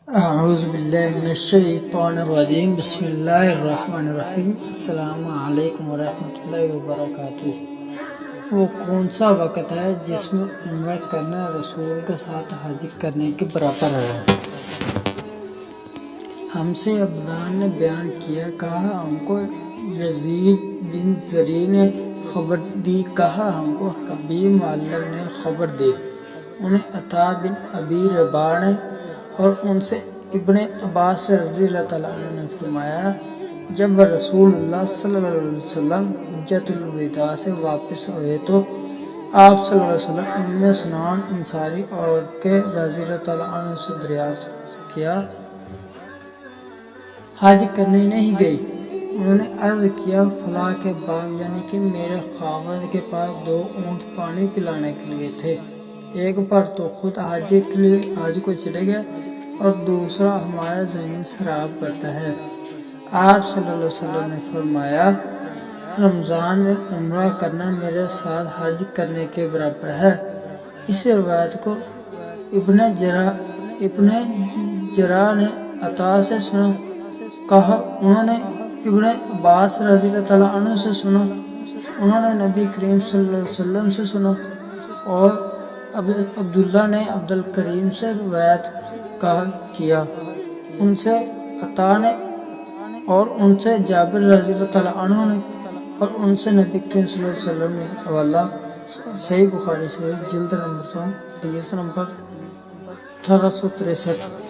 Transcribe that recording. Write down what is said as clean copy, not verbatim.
اعوذ باللہ من الشیطان الرجیم بسم اللہ الرحمن الرحیم السلام علیکم ورحمۃ اللہ وبرکاتہ۔ وہ کون سا وقت ہے جس میں عمرہ کرنا رسول کے ساتھ حج کرنے کے برابر ہے؟ ہم سے عبدان نے بیان کیا، کہا ہم کو یزید بن زری نے خبر دی، کہا ہم کو حبیب معلم نے خبر دی، انہیں عطا بن ابی رباح نے، اور ان سے ابن عباس رضی اللہ تعالیٰ عنہ نے فرمایا، جب رسول اللہ صلی اللہ علیہ وسلم حجۃ الوداع سے واپس ہوئے تو آپ صلی اللہ علیہ وسلم ام سنان انصاری عورت کے رضی اللہ تعالیٰ عنہ سے دریافت کیا، حج کرنے نہیں گئی؟ انہوں نے عرض کیا، فلاں کے باغ یعنی کہ میرے خاوند کے پاس 2 اونٹ پانی پلانے کے لیے تھے، ایک پر تو خود حج کے لیے حج کو چلے گئے اور دوسرا ہمارا زمین سراب کرتا ہے۔ آپ صلی اللہ علیہ وسلم نے فرمایا، رمضان میں عمرہ کرنا میرے ساتھ حج کرنے کے برابر ہے۔ اس روایت کو ابن جرا نے عطا سے سنا، کہا انہوں نے ابن عباس رضی اللہ تعالیٰ عنہ سے سنا، انہوں نے نبی کریم صلی اللہ علیہ وسلم سے سنا، اور عبداللہ نے عبد الکریم سے روایت کیا، ان سے عطا نے، اور ان سے جابر رضی اللہ تعالیٰ عنہ نے، اور ان سے نبی کریم صلی اللہ علیہ وسلم نے۔ حوالہ صحیح بخاری شریف جلد نمبر 100 حدیث نمبر 1863۔